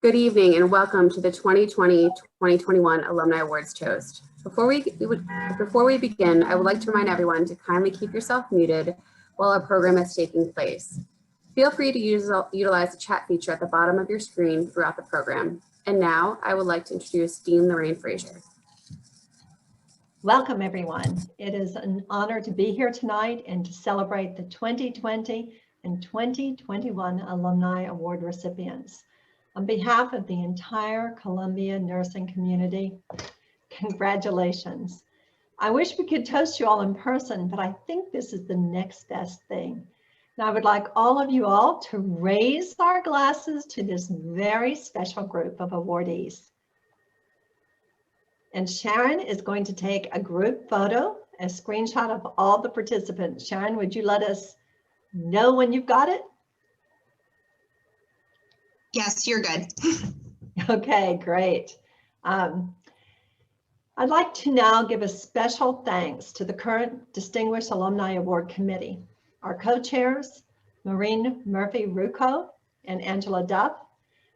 Good evening and welcome to the 2020-2021 Alumni Awards toast. Before we begin, I would like to remind everyone to kindly keep yourself muted while our program is taking place. Feel free to utilize the chat feature at the bottom of your screen throughout the program. And now I would like to introduce Dean Lorraine Frazier. Welcome everyone. It is an honor to be here tonight and to celebrate the 2020 and 2021 Alumni Award recipients. On behalf of the entire Columbia nursing community, congratulations. I wish we could toast you all in person, but I think this is the next best thing. Now I would like all of you all to raise our glasses to this very special group of awardees. And Sharon is going to take a group photo, a screenshot of all the participants. Sharon, would you let us know when you've got it? Yes, you're good. Okay, great. I'd like to now give a special thanks to the current Distinguished Alumni Award Committee, our co-chairs, Maureen Murphy-Rucco and Angela Duff,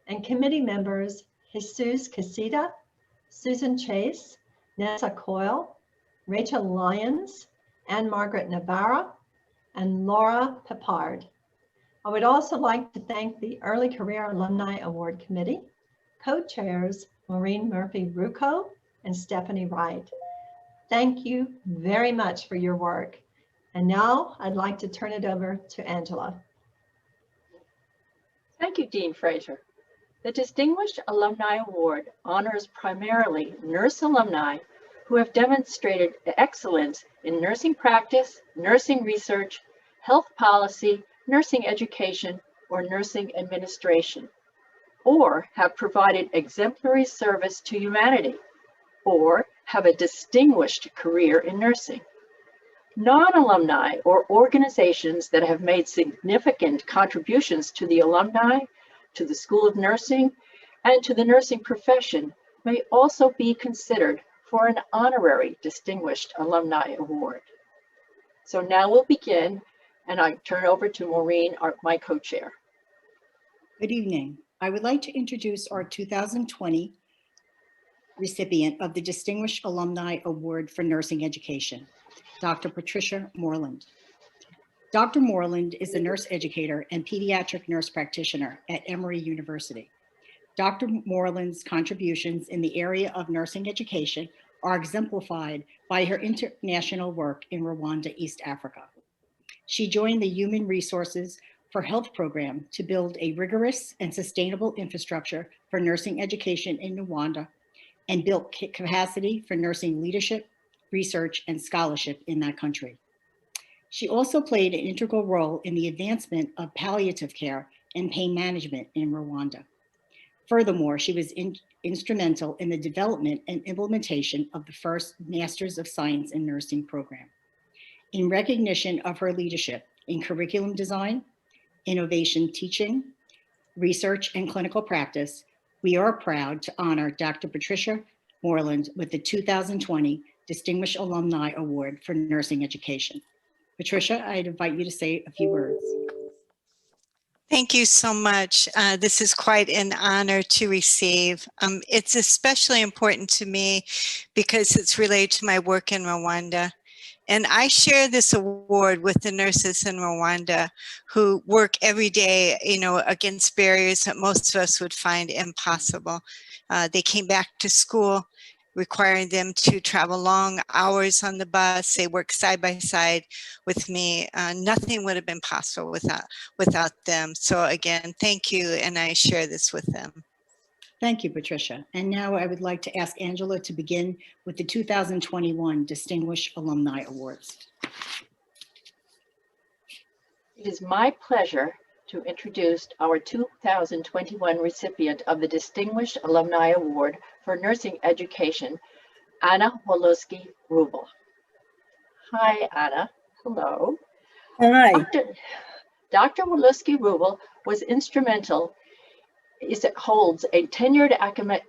and committee members Jesus Casita, Susan Chase, Nessa Coyle, Rachel Lyons, Anne Margaret Navarra, and Laura Pepard. I would also like to thank the Early Career Alumni Award Committee, co-chairs Maureen Murphy-Rucco and Stephanie Wright. Thank you very much for your work. And now I'd like to turn it over to Angela. Thank you, Dean Frazier. The Distinguished Alumni Award honors primarily nurse alumni who have demonstrated excellence in nursing practice, nursing research, health policy, nursing education, or nursing administration, or have provided exemplary service to humanity, or have a distinguished career in nursing. Non-alumni or organizations that have made significant contributions to the alumni, to the School of Nursing, and to the nursing profession may also be considered for an honorary Distinguished Alumni Award. So now we'll begin, and I turn over to Maureen, my co-chair. Good evening. I would like to introduce our 2020 recipient of the Distinguished Alumni Award for Nursing Education, Dr. Patricia Moreland. Dr. Moreland is a nurse educator and pediatric nurse practitioner at Emory University. Dr. Moreland's contributions in the area of nursing education are exemplified by her international work in Rwanda, East Africa. She joined the Human Resources for Health program to build a rigorous and sustainable infrastructure for nursing education in Rwanda and built capacity for nursing leadership, research, and scholarship in that country. She also played an integral role in the advancement of palliative care and pain management in Rwanda. Furthermore, she was instrumental in the development and implementation of the first Masters of Science in Nursing program. In recognition of her leadership in curriculum design, innovation teaching, research, and clinical practice, we are proud to honor Dr. Patricia Moreland with the 2020 Distinguished Alumni Award for Nursing Education. Patricia, I'd invite you to say a few words. Thank you so much. This is quite an honor to receive. It's especially important to me because it's related to my work in Rwanda. And I share this award with the nurses in Rwanda who work every day, against barriers that most of us would find impossible. They came back to school, requiring them to travel long hours on the bus. They work side by side with me. Nothing would have been possible without them. So again, thank you, and I share this with them. Thank you, Patricia. And now I would like to ask Angela to begin with the 2021 Distinguished Alumni Awards. It is my pleasure to introduce our 2021 recipient of the Distinguished Alumni Award for Nursing Education, Anna Woloski-Rubel. Hi, Anna. Hello. Hi. Dr. Woloski-Rubel was instrumental. It holds a tenured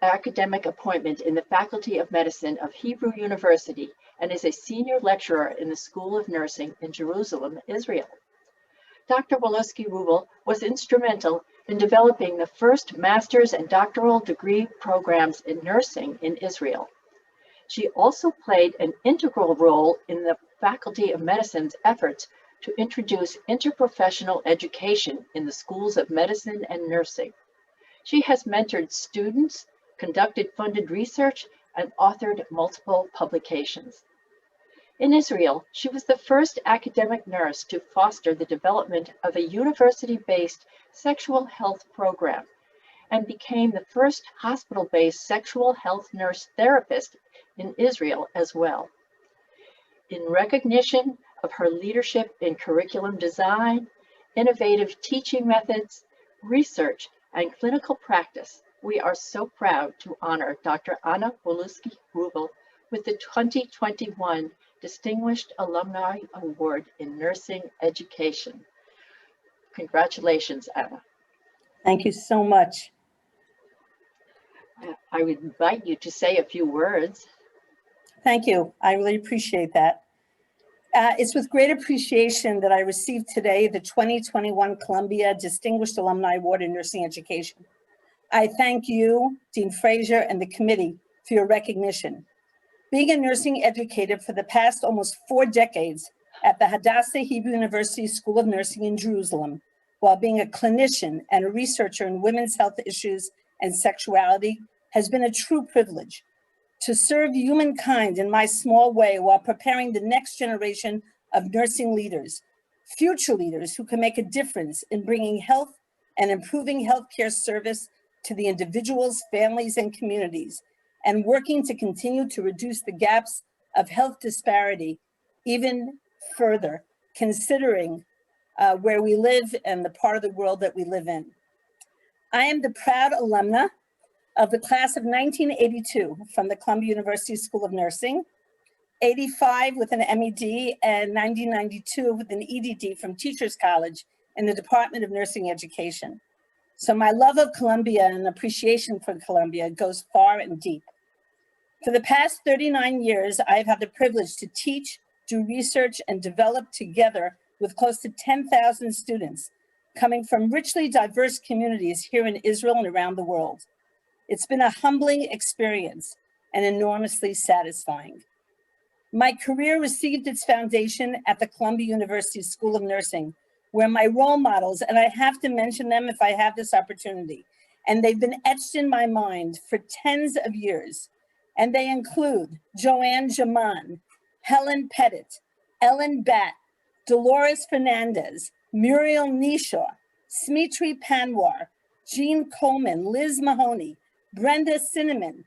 academic appointment in the Faculty of Medicine of Hebrew University and is a senior lecturer in the School of Nursing in Jerusalem, Israel. Dr. Woloski-Rubel was instrumental in developing the first master's and doctoral degree programs in nursing in Israel. She also played an integral role in the Faculty of Medicine's efforts to introduce interprofessional education in the schools of medicine and nursing. She has mentored students, conducted funded research, and authored multiple publications. In Israel, she was the first academic nurse to foster the development of a university-based sexual health program and became the first hospital-based sexual health nurse therapist in Israel as well. In recognition of her leadership in curriculum design, innovative teaching methods, research, and clinical practice, we are so proud to honor Dr. Anna Woluski-Rubel with the 2021 Distinguished Alumni Award in Nursing Education. Congratulations, Anna. Thank you so much. I would invite you to say a few words. Thank you. I really appreciate that. It's with great appreciation that I received today the 2021 Columbia Distinguished Alumni Award in Nursing Education. I thank you, Dean Fraser, and the committee for your recognition. Being a nursing educator for the past almost 4 decades at the Hadassah Hebrew University School of Nursing in Jerusalem, while being a clinician and a researcher in women's health issues and sexuality, has been a true privilege. To serve humankind in my small way while preparing the next generation of nursing leaders, future leaders who can make a difference in bringing health and improving healthcare service to the individuals, families, and communities, and working to continue to reduce the gaps of health disparity even further, considering where we live and the part of the world that we live in. I am the proud alumna of the class of 1982 from the Columbia University School of Nursing, 85 with an MED, and 1992 with an EDD from Teachers College in the Department of Nursing Education. So my love of Columbia and appreciation for Columbia goes far and deep. For the past 39 years, I've had the privilege to teach, do research, and develop together with close to 10,000 students coming from richly diverse communities here in Israel and around the world. It's been a humbling experience and enormously satisfying. My career received its foundation at the Columbia University School of Nursing, where my role models, and I have to mention them if I have this opportunity, and they've been etched in my mind for tens of years. And they include Joanne Jaman, Helen Pettit, Ellen Batt, Dolores Fernandez, Muriel Nishaw, Smitri Panwar, Jean Coleman, Liz Mahoney, Brenda Cinnamon,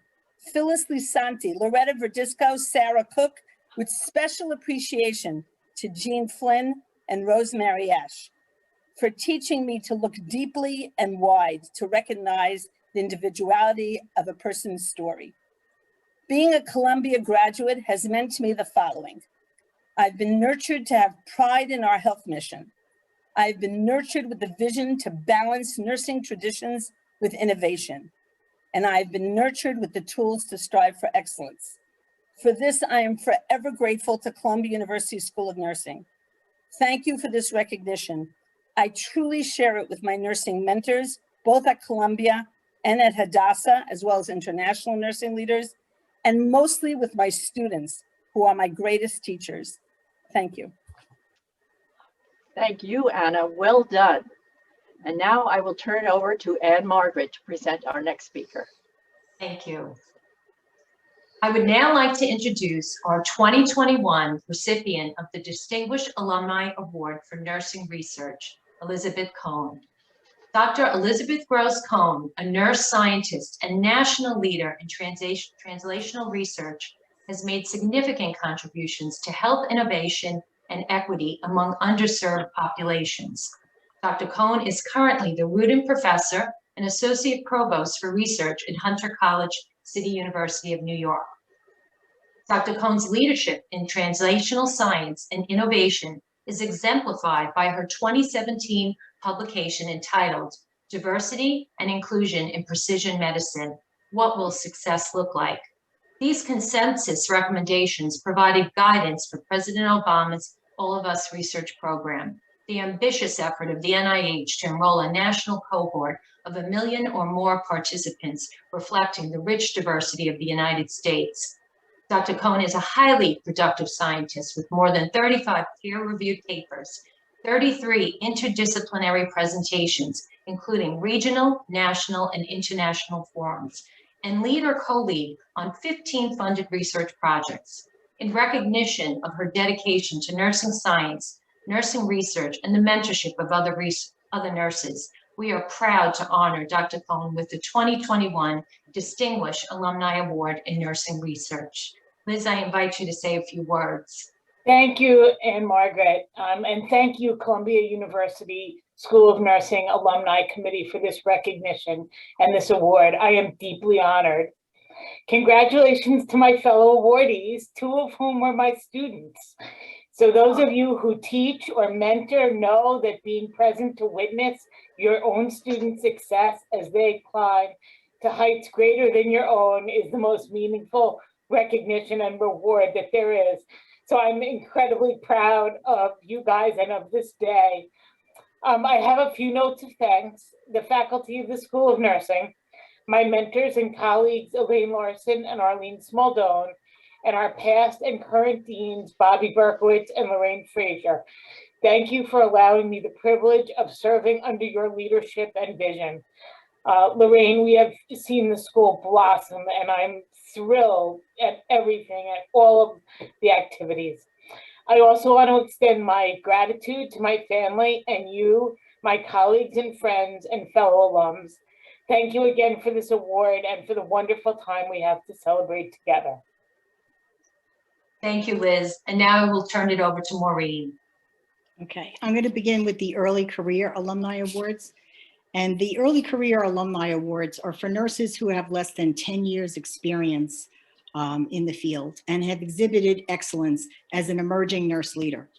Phyllis Lisanti, Loretta Verdisco, Sarah Cook, with special appreciation to Jean Flynn and Rosemary Ash for teaching me to look deeply and wide to recognize the individuality of a person's story. Being a Columbia graduate has meant to me the following. I've been nurtured to have pride in our health mission. I've been nurtured with the vision to balance nursing traditions with innovation. And I've been nurtured with the tools to strive for excellence. For this, I am forever grateful to Columbia University School of Nursing. Thank you for this recognition. I truly share it with my nursing mentors, both at Columbia and at Hadassah, as well as international nursing leaders, and mostly with my students, who are my greatest teachers. Thank you. Thank you, Anna. Well done. And now I will turn it over to Anne Margaret to present our next speaker. Thank you. I would now like to introduce our 2021 recipient of the Distinguished Alumni Award for Nursing Research, Elizabeth Cohn. Dr. Elizabeth Gross Cohn, a nurse scientist and national leader in translational research, has made significant contributions to health innovation and equity among underserved populations. Dr. Cohn is currently the Rudin Professor and Associate Provost for Research at Hunter College, City University of New York. Dr. Cohn's leadership in translational science and innovation is exemplified by her 2017 publication entitled Diversity and Inclusion in Precision Medicine, What Will Success Look Like? These consensus recommendations provided guidance for President Obama's All of Us research program. the ambitious effort of the NIH to enroll a national cohort of 1 million or more participants, reflecting the rich diversity of the United States. Dr. Cohen is a highly productive scientist with more than 35 peer-reviewed papers, 33 interdisciplinary presentations, including regional, national, and international forums, and lead or co-lead on 15 funded research projects. In recognition of her dedication to nursing science, nursing research, and the mentorship of other nurses, we are proud to honor Dr. Cohen with the 2021 Distinguished Alumni Award in Nursing Research. Liz, I invite you to say a few words. Thank you, Anne Margaret, and thank you, Columbia University School of Nursing Alumni Committee, for this recognition and this award. I am deeply honored. Congratulations to my fellow awardees, 2 of whom were my students. So those of you who teach or mentor know that being present to witness your own students' success as they climb to heights greater than your own is the most meaningful recognition and reward that there is. So I'm incredibly proud of you guys and of this day. I have a few notes of thanks. The faculty of the School of Nursing, my mentors and colleagues, Elaine Larson and Arlene Smaldone, and our past and current deans, Bobby Berkowitz and Lorraine Frazier. Thank you for allowing me the privilege of serving under your leadership and vision. Lorraine, we have seen the school blossom, and I'm thrilled at everything, at all of the activities. I also want to extend my gratitude to my family and you, my colleagues and friends and fellow alums. Thank you again for this award and for the wonderful time we have to celebrate together. Thank you, Liz. And now I will turn it over to Maureen. Okay, I'm going to begin with the Early Career Alumni Awards. And the Early Career Alumni Awards are for nurses who have less than 10 years experience in the field and have exhibited excellence as an emerging nurse leader.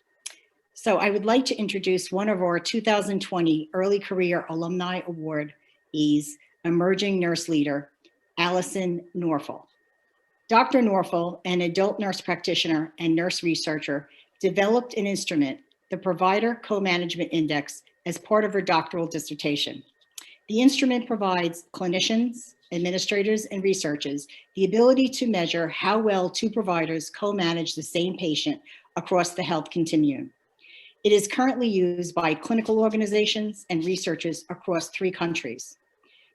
So I would like to introduce one of our 2020 Early Career Alumni Awardees, Emerging Nurse Leader, Allison Norful. Dr. Norful, an adult nurse practitioner and nurse researcher, developed an instrument, the Provider Co-Management Index, as part of her doctoral dissertation. The instrument provides clinicians, administrators, and researchers the ability to measure how well 2 providers co-manage the same patient across the health continuum. It is currently used by clinical organizations and researchers across 3 countries.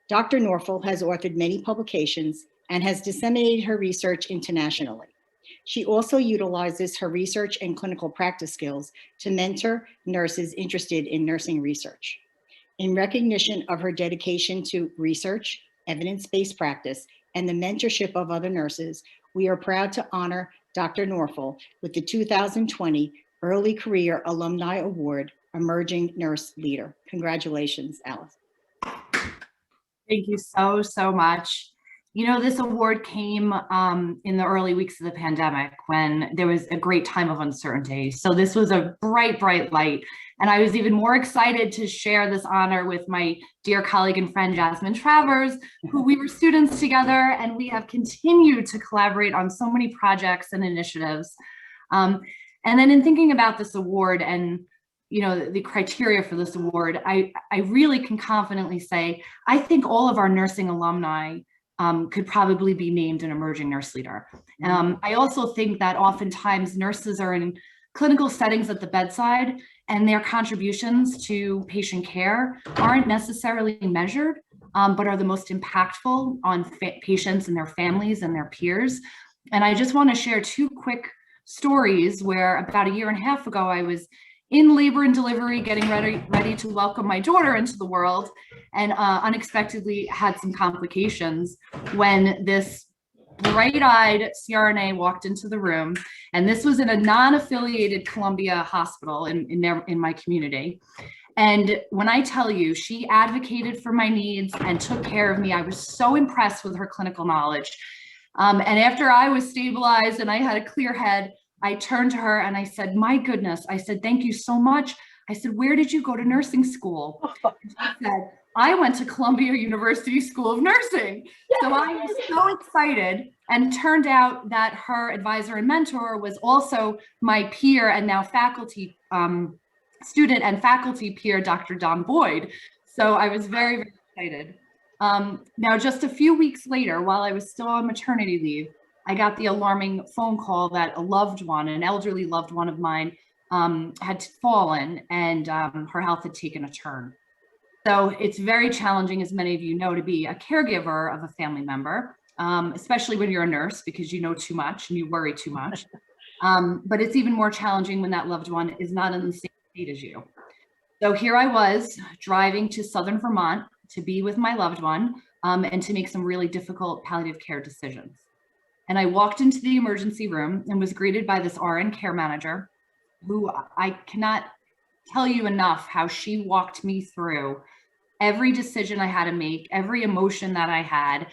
Dr. Norful has authored many publications and has disseminated her research internationally. She also utilizes her research and clinical practice skills to mentor nurses interested in nursing research. In recognition of her dedication to research, evidence-based practice, and the mentorship of other nurses, we are proud to honor Dr. Norful with the 2020 Early Career Alumni Award, Emerging Nurse Leader. Congratulations, Alice. Thank you so much. You know, this award came in the early weeks of the pandemic when there was a great time of uncertainty. So this was a bright light. And I was even more excited to share this honor with my dear colleague and friend, Jasmine Travers, who we were students together, and we have continued to collaborate on so many projects and initiatives. And then in thinking about this award and the criteria for this award, I really can confidently say, I think all of our nursing alumni could probably be named an emerging nurse leader. I also think that oftentimes nurses are in clinical settings at the bedside, and their contributions to patient care aren't necessarily measured, but are the most impactful on patients and their families and their peers. And I just want to share 2 quick stories where about 1.5 years ago, I was in labor and delivery, getting ready to welcome my daughter into the world, and unexpectedly had some complications when this bright-eyed CRNA walked into the room. And this was in a non-affiliated Columbia hospital in my community. And when I tell you, she advocated for my needs and took care of me. I was so impressed with her clinical knowledge. And after I was stabilized and I had a clear head, I turned to her and I said, my goodness, I said, thank you so much. I said, where did you go to nursing school? She said, I went to Columbia University School of Nursing. So I was so excited, and turned out that her advisor and mentor was also my peer and now faculty student and faculty peer, Dr. Don Boyd. So I was very, very excited. Now, just a few weeks later, while I was still on maternity leave, I got the alarming phone call that a loved one, an elderly loved one of mine, had fallen and her health had taken a turn. So it's very challenging, as many of you know, to be a caregiver of a family member, especially when you're a nurse, because you know too much and you worry too much. But it's even more challenging when that loved one is not in the same state as you. So here I was driving to Southern Vermont to be with my loved one and to make some really difficult palliative care decisions. And I walked into the emergency room and was greeted by this RN care manager, who I cannot tell you enough how she walked me through every decision I had to make, every emotion that I had,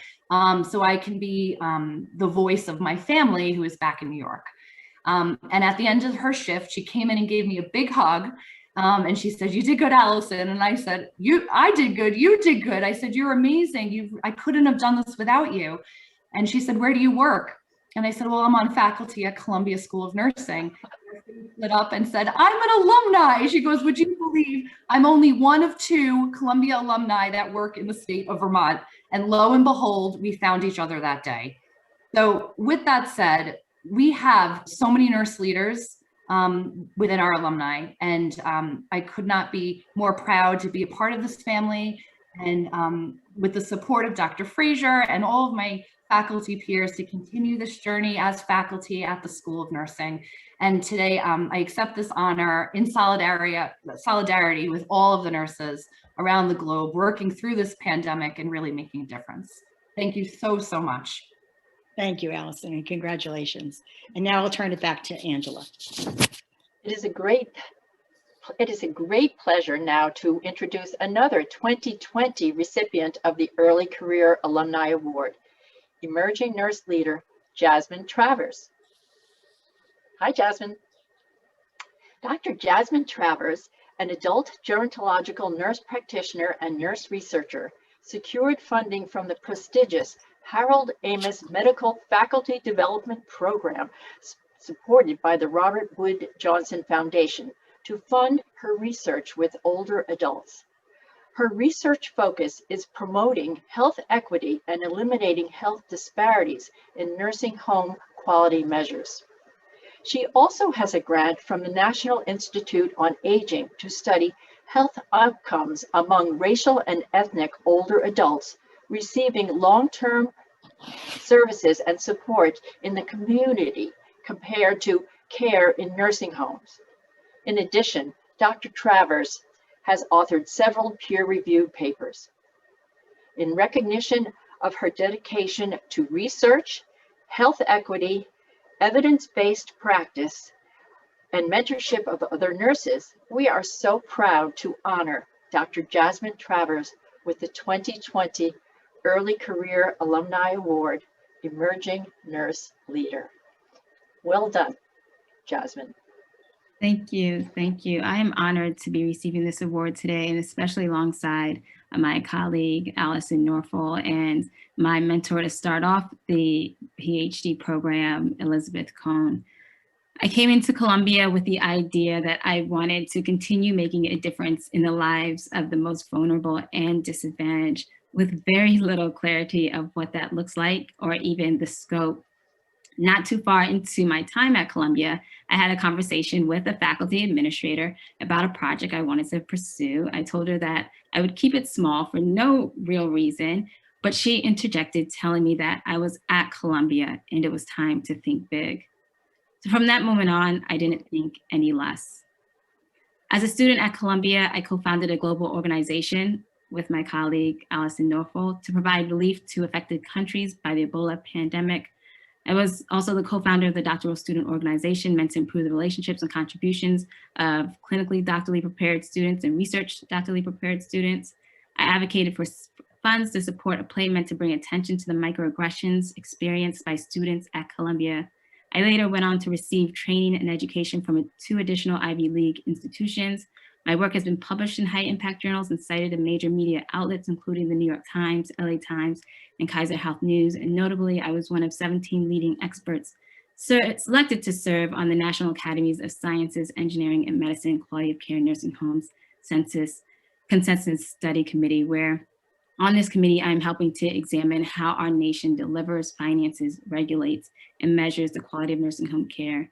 so I can be the voice of my family who is back in New York. And at the end of her shift, she came in and gave me a big hug. And she said, "You did good, Allison." And I said, I did good. You did good. I said, "You're amazing. I couldn't have done this without you." And she said, "Where do you work?" And I said, "Well, I'm on faculty at Columbia School of Nursing." Lit up and said, "I'm an alumni." She goes, "Would you believe I'm only one of 2 Columbia alumni that work in the state of Vermont?" And lo and behold, we found each other that day. So with that said, we have so many nurse leaders within our alumni, and I could not be more proud to be a part of this family, and with the support of Dr. Frazier and all of my faculty peers, to continue this journey as faculty at the School of Nursing. And today I accept this honor in solidarity with all of the nurses around the globe working through this pandemic and really making a difference. Thank you so, so much. Thank you, Allison, and congratulations. And now I'll turn it back to Angela. It is a great pleasure now to introduce another 2020 recipient of the Early Career Alumni Award, emerging nurse leader, Jasmine Travers. Hi, Jasmine. Dr. Jasmine Travers, an adult gerontological nurse practitioner and nurse researcher, secured funding from the prestigious Harold Amos Medical Faculty Development Program, supported by the Robert Wood Johnson Foundation, to fund her research with older adults. Her research focus is promoting health equity and eliminating health disparities in nursing home quality measures. She also has a grant from the National Institute on Aging to study health outcomes among racial and ethnic older adults receiving long-term services and support in the community compared to care in nursing homes. In addition, Dr. Travers has authored several peer-reviewed papers. In recognition of her dedication to research, health equity, evidence-based practice, and mentorship of other nurses, we are so proud to honor Dr. Jasmine Travers with the 2020 Early Career Alumni Award, Emerging Nurse Leader. Well done, Jasmine. Thank you. Thank you. I am honored to be receiving this award today, and especially alongside my colleague, Allison Norfolk, and my mentor to start off the PhD program, Elizabeth Cohn. I came into Columbia with the idea that I wanted to continue making a difference in the lives of the most vulnerable and disadvantaged, with very little clarity of what that looks like or even the scope. Not too far into my time at Columbia, I had a conversation with a faculty administrator about a project I wanted to pursue. I told her that I would keep it small for no real reason, but she interjected telling me that I was at Columbia and it was time to think big. So from that moment on, I didn't think any less. As a student at Columbia, I co-founded a global organization with my colleague, Allison Norfolk, to provide relief to affected countries by the Ebola pandemic. I was also the co-founder of the doctoral student organization meant to improve the relationships and contributions of clinically doctorally prepared students and research doctorally prepared students. I advocated for funds to support a play meant to bring attention to the microaggressions experienced by students at Columbia. I later went on to receive training and education from 2 additional Ivy League institutions. My work has been published in high impact journals and cited in major media outlets, including the New York Times, LA Times, and Kaiser Health News. And notably, I was one of 17 leading experts selected to serve on the National Academies of Sciences, Engineering, and Medicine Quality of Care Nursing Homes Consensus Study Committee, where on this committee, I'm helping to examine how our nation delivers, finances, regulates, and measures the quality of nursing home care.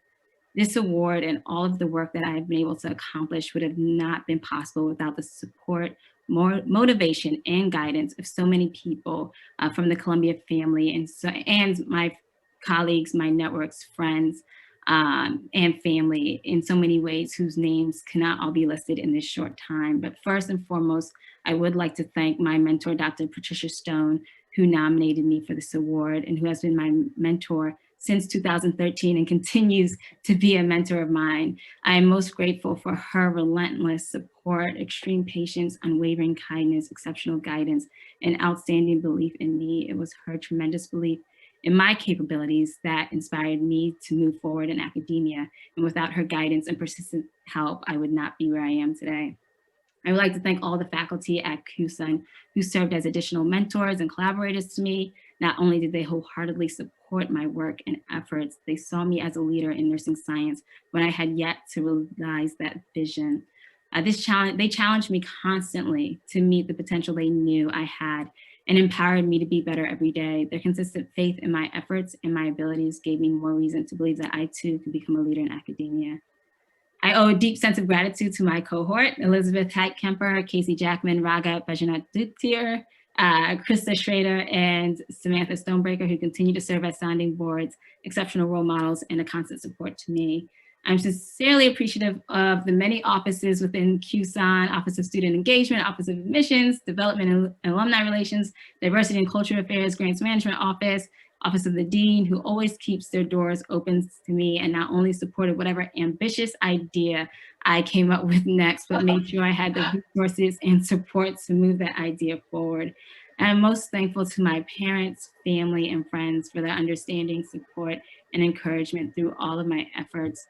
This award and all of the work that I've been able to accomplish would have not been possible without the support, motivation, and guidance of so many people from the Columbia family and my colleagues, my networks, friends, and family in so many ways whose names cannot all be listed in this short time. But first and foremost, I would like to thank my mentor, Dr. Patricia Stone, who nominated me for this award and who has been my mentor since 2013 and continues to be a mentor of mine. I am most grateful for her relentless support, extreme patience, unwavering kindness, exceptional guidance, and outstanding belief in me. It was her tremendous belief in my capabilities that inspired me to move forward in academia. And without her guidance and persistent help, I would not be where I am today. I would like to thank all the faculty at CUSUN who served as additional mentors and collaborators to me. Not only did they wholeheartedly support my work and efforts, they saw me as a leader in nursing science when I had yet to realize that vision. They challenged me constantly to meet the potential they knew I had and empowered me to be better every day. Their consistent faith in my efforts and my abilities gave me more reason to believe that I too could become a leader in academia. I owe a deep sense of gratitude to my cohort, Elizabeth Height-Kemper, Casey Jackman, Raga Bajanadutir, Krista Schrader, and Samantha Stonebreaker, who continue to serve as sounding boards, exceptional role models, and a constant support to me. I'm sincerely appreciative of the many offices within CUSUN, Office of Student Engagement, Office of Admissions, Development and Alumni Relations, Diversity and Cultural Affairs, Grants Management Office, Office of the Dean, who always keeps their doors open to me and not only supported whatever ambitious idea I came up with next, but made sure I had the resources and support to move that idea forward. And I'm most thankful to my parents, family, and friends for their understanding, support, and encouragement through all of my efforts.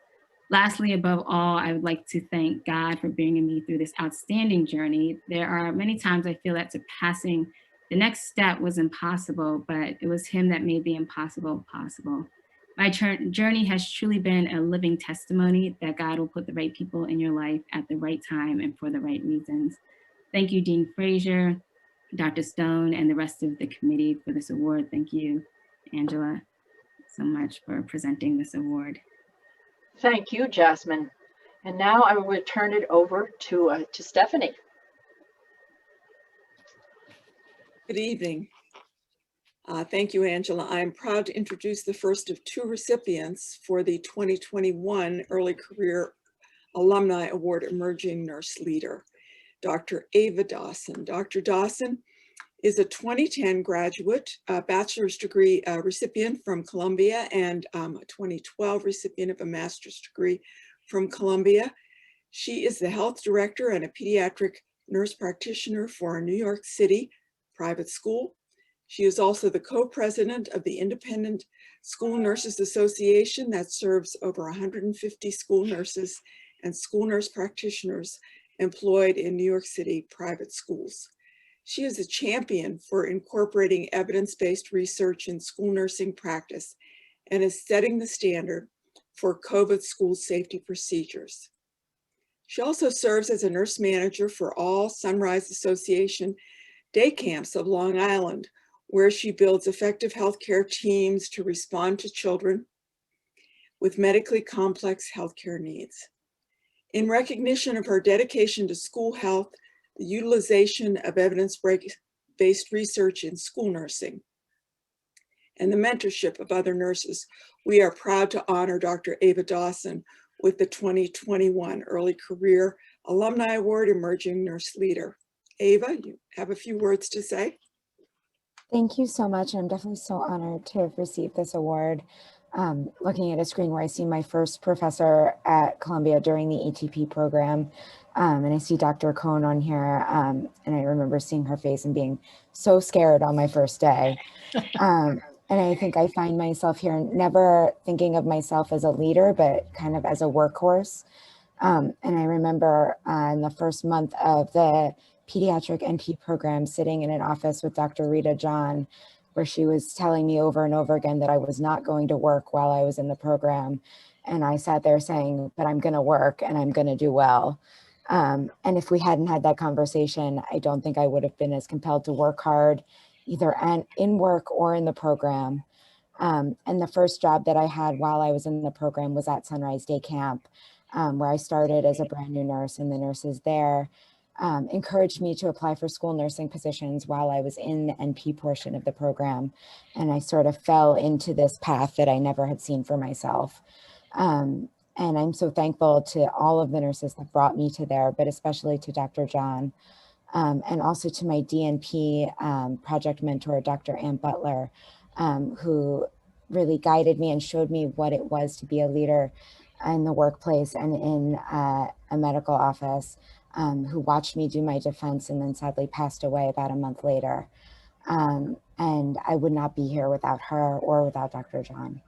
Lastly, above all, I would like to thank God for bringing me through this outstanding journey. There are many times I feel that surpassing the next step was impossible, but it was Him that made the impossible possible. My journey has truly been a living testimony that God will put the right people in your life at the right time and for the right reasons. Thank you, Dean Frazier, Dr. Stone, and the rest of the committee for this award. Thank you, Angela, so much for presenting this award. Thank you, Jasmine. And now I will turn it over to Stephanie. Good evening. Thank you, Angela. I am proud to introduce the first of two recipients for the 2021 Early Career Alumni Award Emerging Nurse Leader, Dr. Ava Dawson. Dr. Dawson is a 2010 graduate, bachelor's degree recipient from Columbia, and a 2012 recipient of a master's degree from Columbia. She is the health director and a pediatric nurse practitioner for a New York City private school. She is also the co-president of the Independent School Nurses Association that serves over 150 school nurses and school nurse practitioners employed in New York City private schools. She is a champion for incorporating evidence-based research in school nursing practice and is setting the standard for COVID school safety procedures. She also serves as a nurse manager for all Sunrise Association day camps of Long Island, where she builds effective healthcare teams to respond to children with medically complex healthcare needs. In recognition of her dedication to school health, the utilization of evidence-based research in school nursing, and the mentorship of other nurses, we are proud to honor Dr. Ava Dawson with the 2021 Early Career Alumni Award Emerging Nurse Leader. Ava, you have a few words to say? Thank you so much. I'm definitely so honored to have received this award. Looking at a screen where I see my first professor at Columbia during the ATP program, and I see Dr. Cohn on here, and I remember seeing her face and being so scared on my first day. And I think I find myself here never thinking of myself as a leader, but kind of as a workhorse. And I remember in the first month of the pediatric NP program, sitting in an office with Dr. Rita John, where she was telling me over and over again that I was not going to work while I was in the program. And I sat there saying, but I'm going to work and I'm going to do well. And if we hadn't had that conversation, I don't think I would have been as compelled to work hard, either in work or in the program. And the first job that I had while I was in the program was at Sunrise Day Camp, where I started as a brand new nurse, and the nurses there encouraged me to apply for school nursing positions while I was in the NP portion of the program. And I sort of fell into this path that I never had seen for myself. And I'm so thankful to all of the nurses that brought me to there, but especially to Dr. John, and also to my DNP project mentor, Dr. Ann Butler, who really guided me and showed me what it was to be a leader in the workplace and in a medical office, who watched me do my defense and then sadly passed away about a month later. And I would not be here without her or without Dr. John.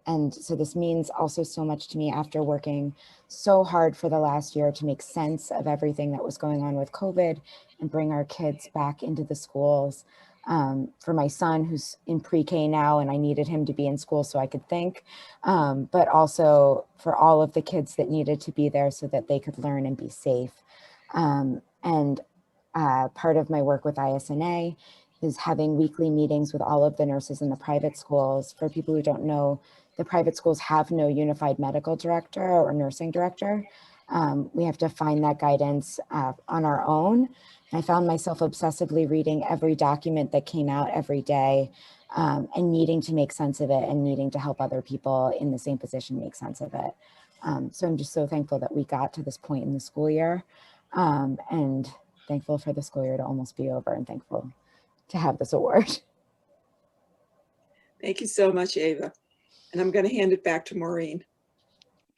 And so this means also so much to me after working so hard for the last year to make sense of everything that was going on with COVID and bring our kids back into the schools. For my son, who's in pre-K now, and I needed him to be in school so I could think, but also for all of the kids that needed to be there so that they could learn and be safe. And part of my work with ISNA is having weekly meetings with all of the nurses in the private schools. For people who don't know, the private schools have no unified medical director or nursing director. We have to find that guidance on our own. I found myself obsessively reading every document that came out every day, and needing to make sense of it and needing to help other people in the same position make sense of it. So I'm just so thankful that we got to this point in the school year, and thankful for the school year to almost be over, and thankful to have this award. Thank you so much, Ava. And I'm going to hand it back to Maureen.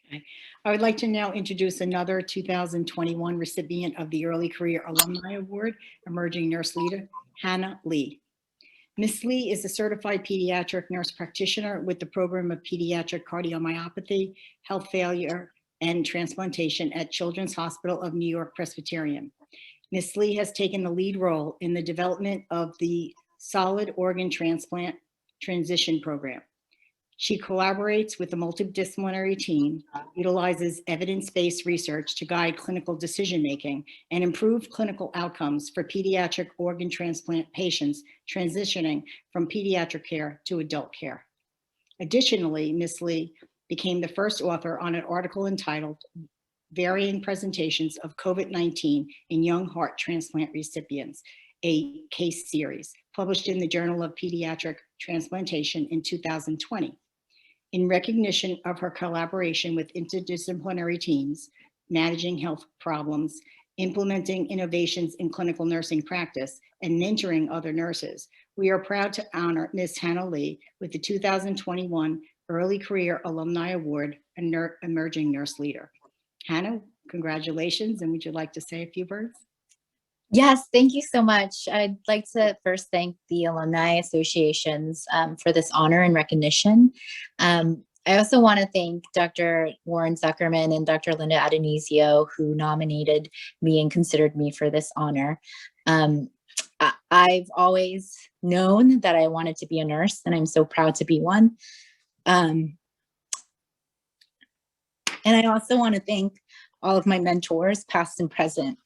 Okay. I would like to now introduce another 2021 recipient of the Early Career Alumni Award, Emerging Nurse Leader, Hannah Lee. Ms. Lee is a certified pediatric nurse practitioner with the program of pediatric cardiomyopathy, health failure, and transplantation at Children's Hospital of New York Presbyterian. Ms. Lee has taken the lead role in the development of the solid organ transplant transition program. She collaborates with a multidisciplinary team, utilizes evidence-based research to guide clinical decision-making and improve clinical outcomes for pediatric organ transplant patients transitioning from pediatric care to adult care. Additionally, Ms. Lee became the first author on an article entitled Varying Presentations of COVID-19 in Young Heart Transplant Recipients, a case series, published in the Journal of Pediatric Transplantation in 2020. In recognition of her collaboration with interdisciplinary teams, managing health problems, implementing innovations in clinical nursing practice, and mentoring other nurses, we are proud to honor Ms. Hannah Lee with the 2021 Early Career Alumni Award, Emerging Nurse Leader. Hannah, congratulations, and would you like to say a few words? Yes, thank you so much. I'd like to first thank the alumni associations for this honor and recognition. I also want to thank Dr. Warren Zuckerman and Dr. Linda Adonisio, who nominated me and considered me for this honor. I've always known that I wanted to be a nurse, and I'm so proud to be one. And I also want to thank all of my mentors, past and present,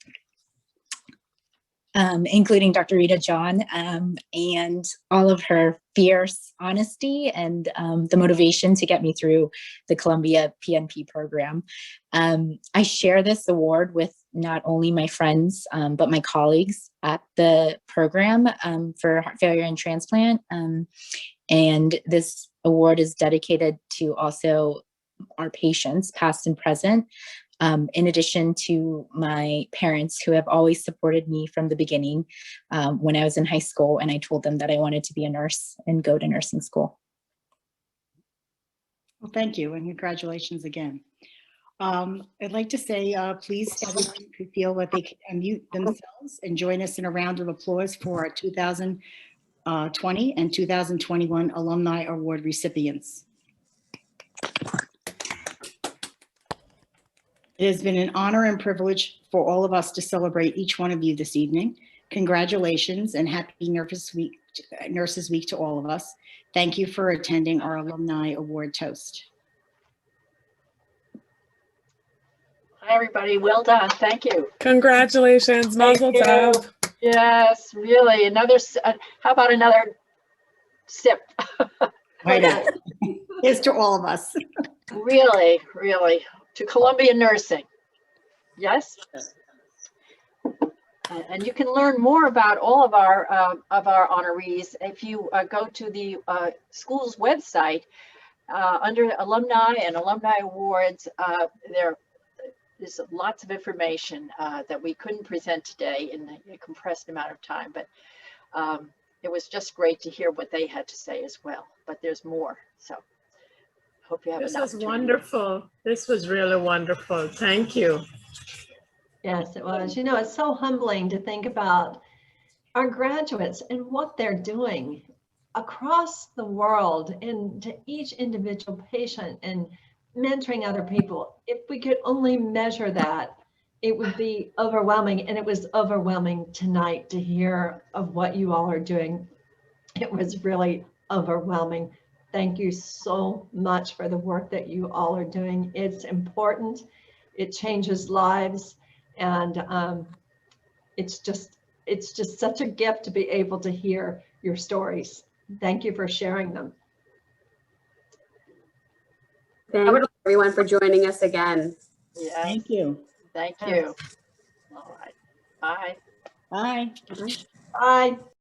including Dr. Rita John, and all of her fierce honesty and the motivation to get me through the Columbia PNP program. I share this award with not only my friends, but my colleagues at the program for heart failure and transplant. And this award is dedicated to also our patients, past and present, in addition to my parents, who have always supported me from the beginning when I was in high school and I told them that I wanted to be a nurse and go to nursing school. Well, thank you, and congratulations again. I'd like to say, please, everyone who feel that they can unmute themselves and join us in a round of applause for our 2020 and 2021 Alumni Award recipients. It has been an honor and privilege for all of us to celebrate each one of you this evening. Congratulations and happy Nurses Week to all of us. Thank you for attending our Alumni Award toast. Hi, everybody. Well done. Thank you. Congratulations, Mazel Tov. Yes, really. How about another sip? Right on. Here's to all of us. Really, really. To Columbia Nursing. Yes? And you can learn more about all of our honorees if you go to the school's website under alumni and alumni awards. There's lots of information that we couldn't present today in a compressed amount of time, but it was just great to hear what they had to say as well. But there's more, so hope you have This an was opportunity. wonderful. This was really wonderful. Thank you. Yes, it was. You know, it's so humbling to think about our graduates and what they're doing across the world and to each individual patient and mentoring other people. If we could only measure that, it would be overwhelming. And it was overwhelming tonight to hear of what you all are doing. It was really overwhelming. Thank you so much for the work that you all are doing. It's important. It changes lives. And it's just such a gift to be able to hear your stories. Thank you for sharing them. Thank you everyone for joining us again. Yes. Thank you. Thank you. All right. Bye. Bye. Bye.